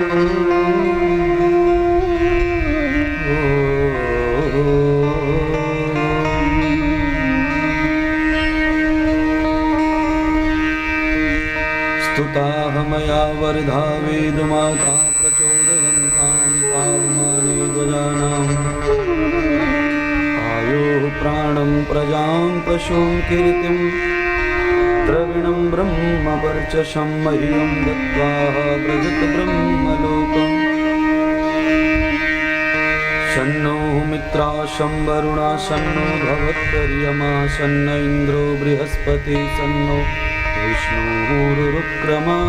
स्तुताः मया वर्धा वेदमाता प्रचोदयन्तां पावमाने ध्वजानाम् आयुः प्राणं प्रजां पशुं कीर्तिं द्रविणं ब्रह्मवर्चसं मह्यं दत्त्वा व्रजत ब्रह्मलोकम् शन्नो मित्राशं वरुणा शन्नो भवत्पर्यमा शन्न इन्द्रो बृहस्पति शन्नो विष्णुरुक्रमा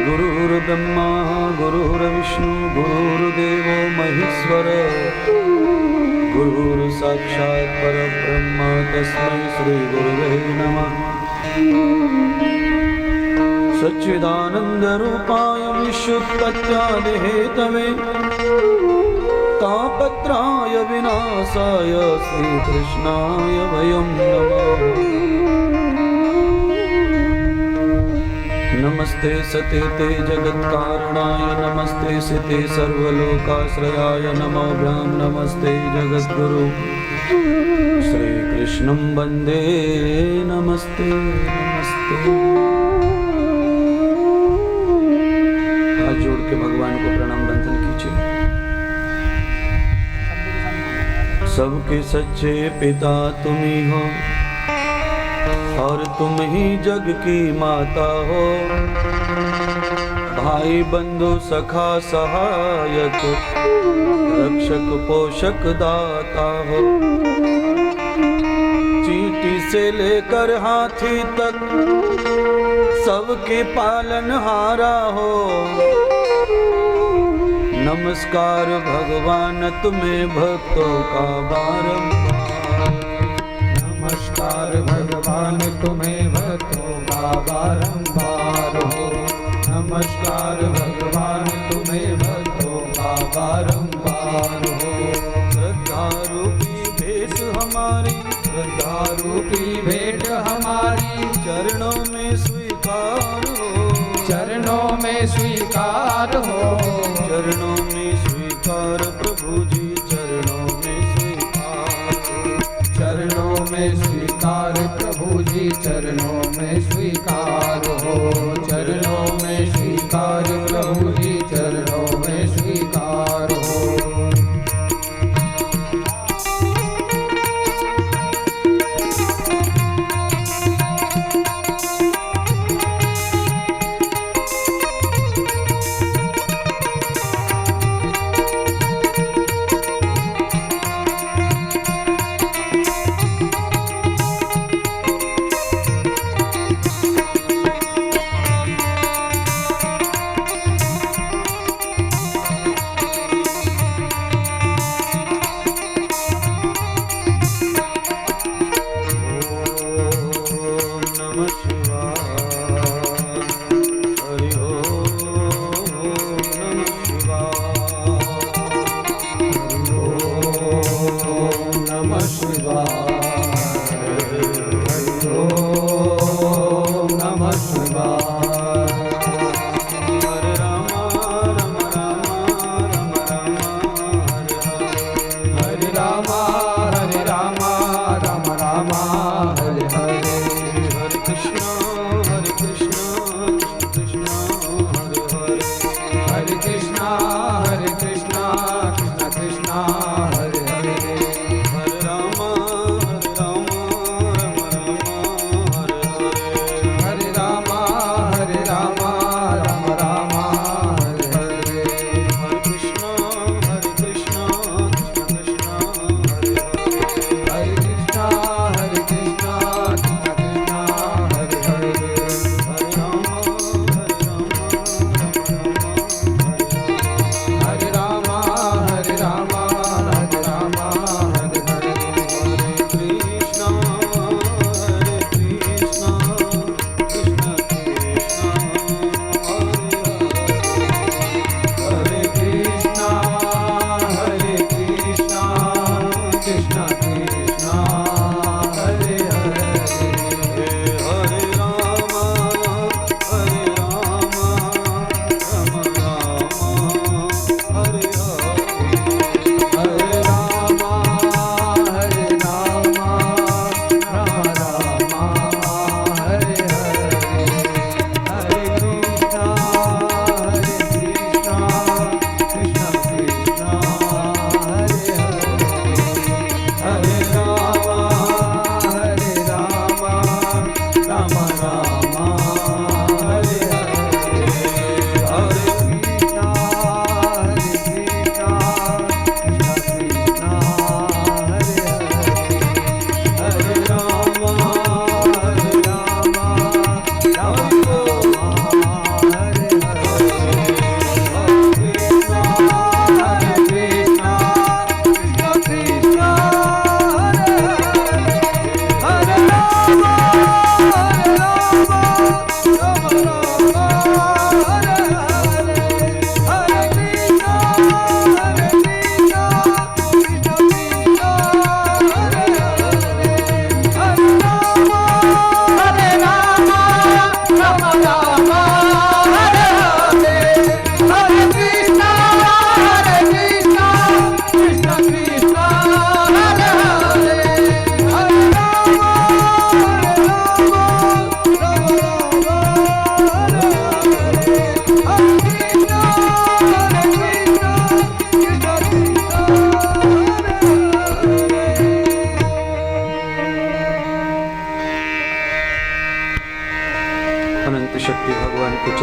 गुरुर्ब्रह्मा गुरुर्विष्णु गुरुर्देवो महेश्वर गुरुर्साक्षात् परब्रह्म तस्मै श्री गुरुवे नमः। सच्चिदानन्दरूपाय विश्वोत्पत्त्यादिहेतवे तापत्राय विनाशाय श्रीकृष्णाय वयं नमः। नमस्ते सते ते जगत्कारणाय नमस्ते सिते सर्वलोकाश्रयाय नमोऽभ्यां नमस्ते जगद्गुरु श्रीकृष्णं वन्दे नमस्ते नमस्ते। हाथ जोड़ के भगवान को प्रणाम बंधन कीजिए। सबके सच्चे पिता तुम ही हो और तुम ही जग की माता हो। भाई बंधु सखा सहायक रक्षक पोषक दाता हो। चींटी से लेकर हाथी तक सबके पालनहारा हो। नमस्कार भगवान तुम्हें भक्तों का बारंबार। नमस्कार भगवान तुम्हें भक्तों का बारंबार हो। नमस्कार भगवान तुम्हें भक्तों का बारंबार हो। श्रद्धा रूपी भेंट हमारी श्रद्धा रूपी भेंट हमारी चरणों में स्वीकार हो। चरणों में स्वीकार हो। चरणों में स्वीकार प्रभु जी चरणों में स्वीकार। चरणों में स्वीकार प्रभु जी चरणों में स्वीकार हो। चरणों में स्वीकार प्रभु जी चरणों में स्वीकार हो।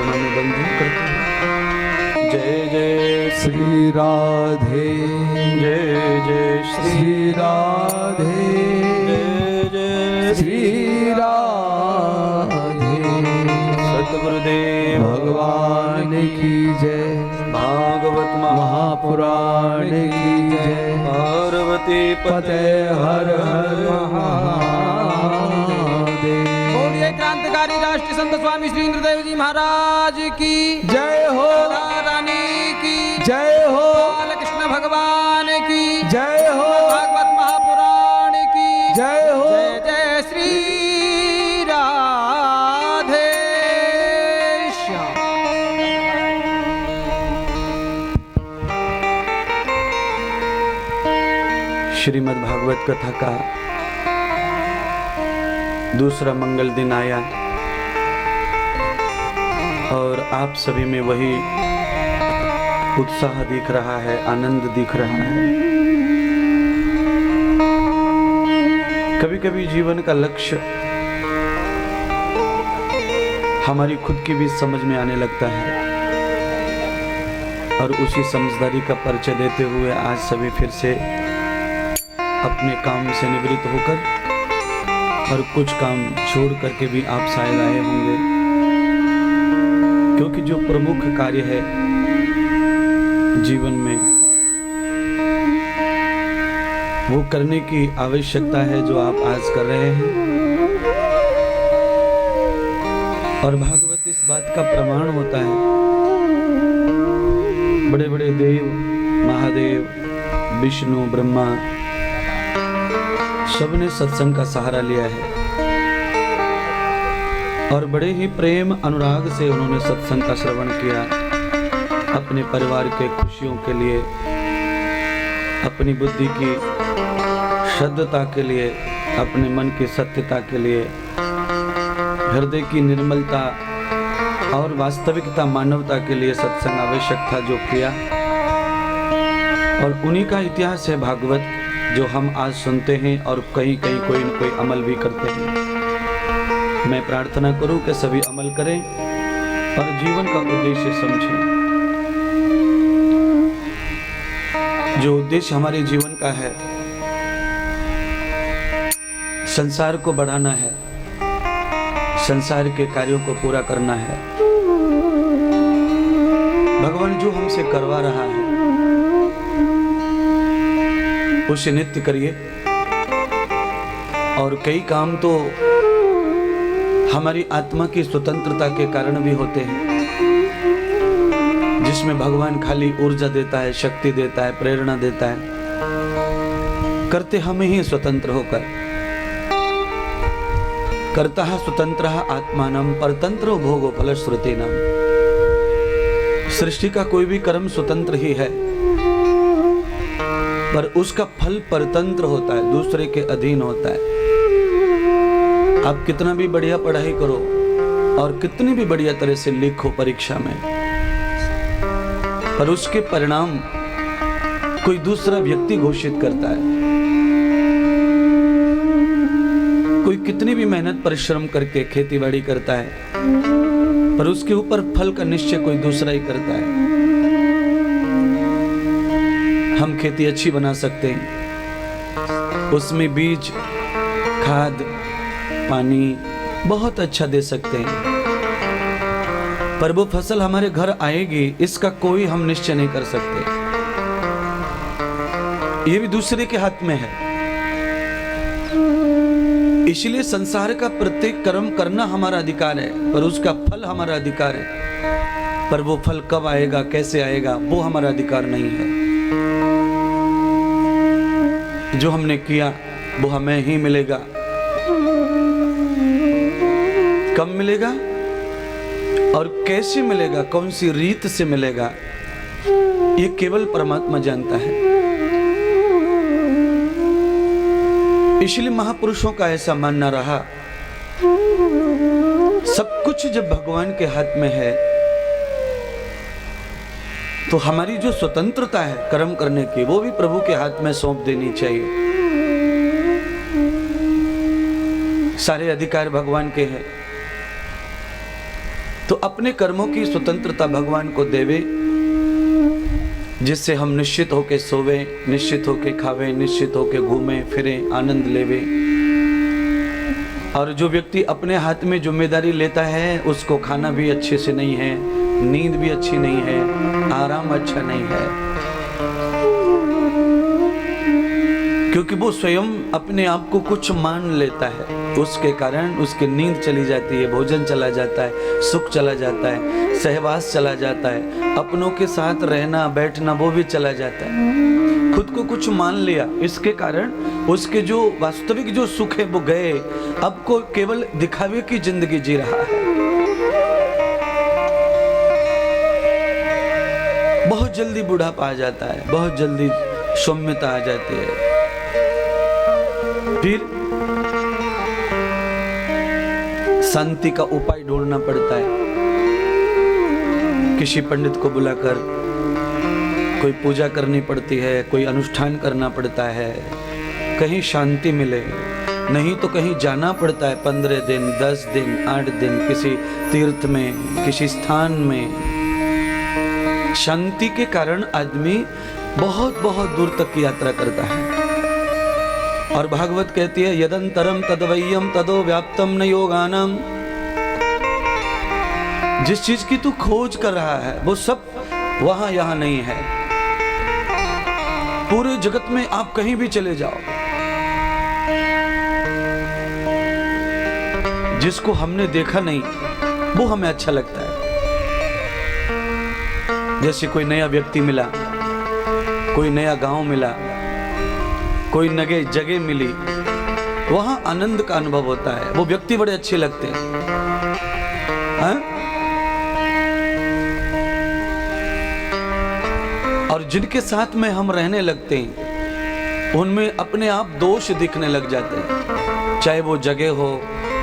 चरणों में वंदन करते हैं। जय जय श्री राधे, जय जय श्री राधे, जय जय श्री राधे। सतगुरुदेव भगवान की जय, भागवत महापुराण की जय। पार्वती पते हर हर महादेव। बोलिए क्रांतिकारी राष्ट्रीय संत स्वामी श्री इंद्रदेव जी महाराज की जय हो, राधा रानी की जय हो, बालकृष्ण भगवान की जय हो, भागवत महापुराण की जय हो। जय जय श्री राधे श्याम। श्रीमद् भागवत कथा का दूसरा मंगल दिन आया और आप सभी में वही उत्साह दिख रहा है, आनंद दिख रहा है। कभी कभी जीवन का लक्ष्य हमारी खुद की भी समझ में आने लगता है और उसी समझदारी का परिचय देते हुए आज सभी फिर से अपने काम से निवृत्त होकर और कुछ काम छोड़ करके भी आप शायद आए होंगे, क्योंकि जो प्रमुख कार्य है जीवन में वो करने की आवश्यकता है जो आप आज कर रहे हैं। और भागवत इस बात का प्रमाण होता है। बड़े बड़े देव, महादेव, विष्णु, ब्रह्मा सबने सत्संग का सहारा लिया है और बड़े ही प्रेम अनुराग से उन्होंने सत्संग का श्रवण किया। अपने परिवार के खुशियों के लिए, अपनी बुद्धि की शुद्धता के लिए, अपने मन की सत्यता के लिए, हृदय की निर्मलता और वास्तविकता, मानवता के लिए सत्संग आवश्यक था जो किया। और उन्हीं का इतिहास है भागवत, जो हम आज सुनते हैं और कहीं कहीं कोई न कोई अमल भी करते हैं। मैं प्रार्थना करूं कि सभी अमल करें और जीवन का उद्देश्य समझें। जो उद्देश्य हमारे जीवन का है, संसार को बढ़ाना है, संसार के कार्यों को पूरा करना है। भगवान जो हमसे करवा रहा है उसे नित्य करिए। और कई काम तो हमारी आत्मा की स्वतंत्रता के कारण भी होते हैं, जिसमें भगवान खाली ऊर्जा देता है, शक्ति देता है, प्रेरणा देता है। करते हम ही स्वतंत्र होकर। कर्ता स्वतंत्र आत्मानम परतंत्रो भोगो फलश्रुतिनाम। सृष्टि का कोई भी कर्म स्वतंत्र ही है, पर उसका फल परतंत्र होता है, दूसरे के अधीन होता है। आप कितना भी बढ़िया पढ़ाई करो और कितनी भी बढ़िया तरह से लिखो परीक्षा में, पर उसके परिणाम कोई दूसरा व्यक्ति घोषित करता है। कोई कितनी भी मेहनत परिश्रम करके खेतीबाड़ी करता है, पर उसके ऊपर फल का निश्चय कोई दूसरा ही करता है। हम खेती अच्छी बना सकते हैं, उसमें बीज, खाद, पानी बहुत अच्छा दे सकते हैं, पर वो फसल हमारे घर आएगी इसका कोई हम निश्चय नहीं कर सकते। ये भी दूसरे के हाथ में है। इसलिए संसार का प्रत्येक कर्म करना हमारा अधिकार है, पर उसका फल हमारा अधिकार है। पर वो फल कब आएगा, कैसे आएगा, वो हमारा अधिकार नहीं है। जो हमने किया वो हमें ही मिलेगा। कब मिलेगा और कैसे मिलेगा, कौन सी रीत से मिलेगा, ये केवल परमात्मा जानता है। इसलिए महापुरुषों का ऐसा मानना रहा, सब कुछ जब भगवान के हाथ में है तो हमारी जो स्वतंत्रता है कर्म करने की, वो भी प्रभु के हाथ में सौंप देनी चाहिए। सारे अधिकार भगवान के हैं, तो अपने कर्मों की स्वतंत्रता भगवान को देवे, जिससे हम निश्चित होके सोवे, निश्चित होके खावे, निश्चित होके घूमे फिरे, आनंद लेवे। और जो व्यक्ति अपने हाथ में जिम्मेदारी लेता है उसको खाना भी अच्छे से नहीं है, नींद भी अच्छी नहीं है, आराम अच्छा नहीं है, क्योंकि वो स्वयं अपने आप को कुछ मान लेता है। उसके कारण उसकी नींद चली जाती है, भोजन चला जाता है, सुख चला जाता है, सहवास चला जाता है, अपनों के साथ रहना बैठना वो भी चला जाता है। खुद को कुछ मान लिया, इसके कारण उसके जो वास्तविक जो सुख है वो गए। अब को केवल दिखावे की जिंदगी जी रहा है। बहुत जल्दी बुढ़ापा आ जाता है, बहुत जल्दी सौम्यता आ जाती है। फिर शांति का उपाय ढूंढना पड़ता है। किसी पंडित को बुलाकर कोई पूजा करनी पड़ती है, कोई अनुष्ठान करना पड़ता है, कहीं शांति मिले। नहीं तो कहीं जाना पड़ता है 15 दिन 10 दिन 8 दिन किसी तीर्थ में, किसी स्थान में। शांति के कारण आदमी बहुत बहुत दूर तक की यात्रा करता है। और भागवत कहती है यदंतरम तदवय्यम तदो व्याप्तम न योगानम। जिस चीज की तू खोज कर रहा है वो सब वहां यहां नहीं है। पूरे जगत में आप कहीं भी चले जाओ, जिसको हमने देखा नहीं वो हमें अच्छा लगता है। जैसे कोई नया व्यक्ति मिला, कोई नया गांव मिला, कोई नए जगह मिली, वहां आनंद का अनुभव होता है। वो व्यक्ति बड़े अच्छे लगते हैं, हाँ? और जिनके साथ में हम रहने लगते हैं उनमें अपने आप दोष दिखने लग जाते हैं। चाहे वो जगह हो,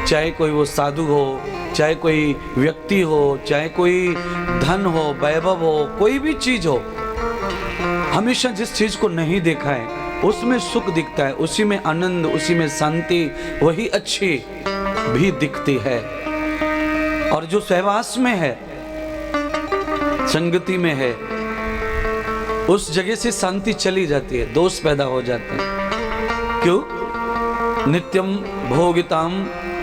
चाहे कोई वो साधु हो, चाहे कोई व्यक्ति हो, चाहे कोई धन हो, वैभव हो, कोई भी चीज हो, हमेशा जिस चीज को नहीं देखा है उसमें सुख दिखता है, उसी में आनंद, उसी में शांति, वही अच्छी भी दिखती है। और जो सहवास में है, संगति में है, उस जगह से शांति चली जाती है, दोष पैदा हो जाते हैं। क्यों? नित्यम भोगिताम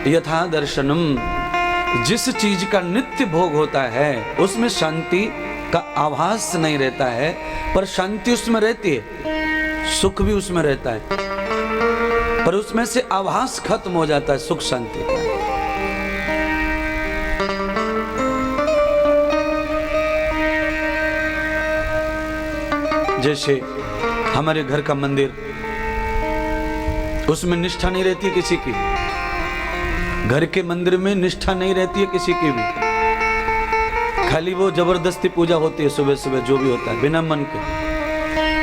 यथा दर्शनम। जिस चीज का नित्य भोग होता है उसमें शांति का आभास नहीं रहता है, पर शांति उसमें रहती है, सुख भी उसमें रहता है, पर उसमें से आभास खत्म हो जाता है सुख शांति का। जैसे हमारे घर का मंदिर, उसमें निष्ठा नहीं रहती किसी की। घर के मंदिर में निष्ठा नहीं रहती है किसी की भी, खाली वो जबरदस्ती पूजा होती है सुबह सुबह, जो भी होता है बिना मन के,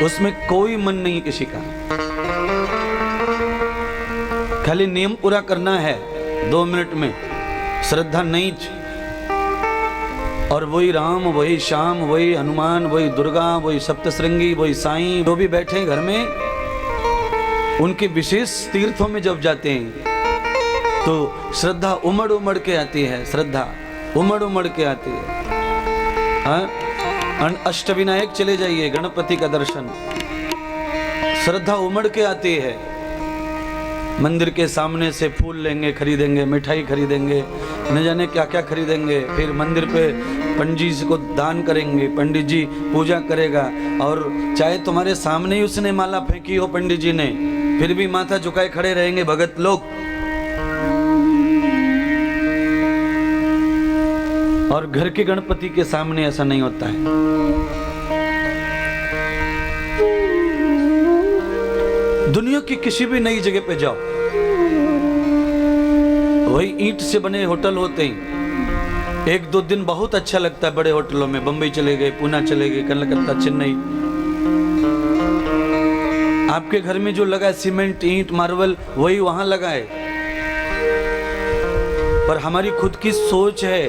उसमें कोई मन नहीं किसी का, खाली नियम पूरा करना है 2 मिनट में, श्रद्धा नहीं। और वही राम, वही श्याम, वही हनुमान, वही दुर्गा, वही सप्तश्रृंगी, वही साईं, जो भी बैठे घर में, उनके विशेष तीर्थों में जब जाते हैं तो श्रद्धा उमड़ उमड़ के आती है, श्रद्धा उमड़ उमड़ के आती है। हाँ, अष्टविनायक चले जाइए, गणपति का दर्शन, श्रद्धा उमड़ के आती है। मंदिर के सामने से फूल लेंगे, खरीदेंगे, मिठाई खरीदेंगे, न जाने क्या क्या खरीदेंगे, फिर मंदिर पे पंडित जी को दान करेंगे, पंडित जी पूजा करेगा, और चाहे तुम्हारे सामने ही उसने माला फेंकी हो पंडित जी ने, फिर भी माथा झुकाए खड़े रहेंगे भगत लोग। और घर के गणपति के सामने ऐसा नहीं होता है। दुनिया की किसी भी नई जगह पे जाओ, वही ईंट से बने होटल होते हैं। 1-2 दिन बहुत अच्छा लगता है बड़े होटलों में, बंबई चले गए, पूना चले गए, कलकत्ता, चेन्नई। आपके घर में जो लगा है सीमेंट, ईंट, मार्बल, वही वहां लगा है। पर हमारी खुद की सोच है,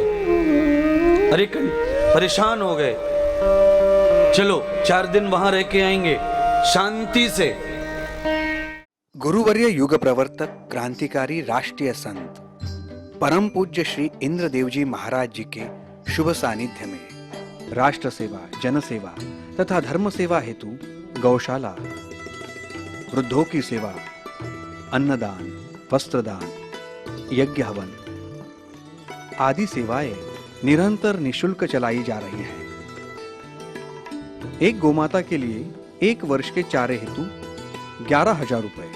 अरे परेशान हो गए, चलो 4 दिन वहां रह के आएंगे शांति से। गुरुवर्य युग प्रवर्तक, क्रांतिकारी, राष्ट्रीय संत परम पूज्य श्री इंद्रदेव जी महाराज जी के शुभ सानिध्य में राष्ट्र सेवा, जन सेवा तथा धर्म सेवा हेतु गौशाला, वृद्धों की सेवा, अन्नदान, वस्त्रदान, यज्ञ हवन आदि सेवाएं निरंतर निशुल्क चलाई जा रही हैं। एक गोमाता के लिए 1 वर्ष के चारे हेतु 11,000 रुपए,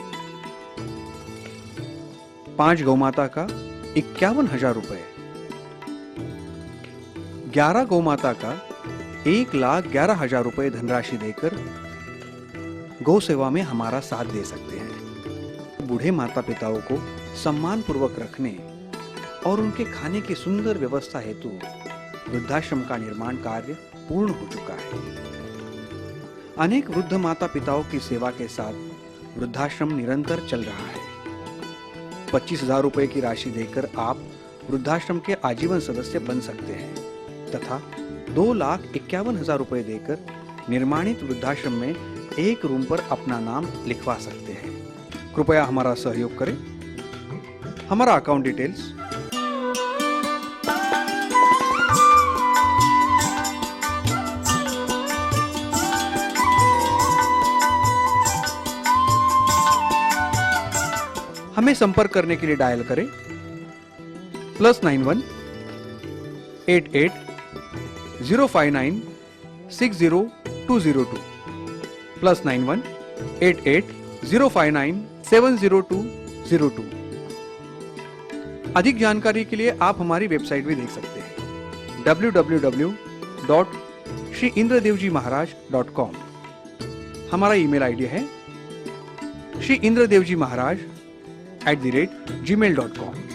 5 गौमाता का 51,000 रुपए, 11 गौमाता का 1,11,000 रुपए धनराशि देकर गौ सेवा में हमारा साथ दे सकते हैं। बूढ़े माता पिताओं को सम्मान पूर्वक रखने और उनके खाने की सुंदर व्यवस्था हेतु वृद्धाश्रम का निर्माण कार्य पूर्ण हो चुका है। अनेक वृद्ध माता पिताओं की सेवा के साथ वृद्धाश्रम निरंतर चल रहा है। 25,000 रुपए की राशि देकर आप वृद्धाश्रम के आजीवन सदस्य बन सकते हैं तथा 2,51,000 रुपए देकर निर्माणित वृद्धाश्रम में एक रूम पर अपना नाम लिखवा सकते हैं। कृपया हमारा सहयोग करें। हमारा अकाउंट डिटेल्स हमें संपर्क करने के लिए डायल करें +91 88 059 60202 +91 88 059 70202। अधिक जानकारी के लिए आप हमारी वेबसाइट भी देख सकते हैं www.shriindradevjimaharaj.com। हमारा ईमेल आईडी है shriindradevjimaharaj@gmail.com।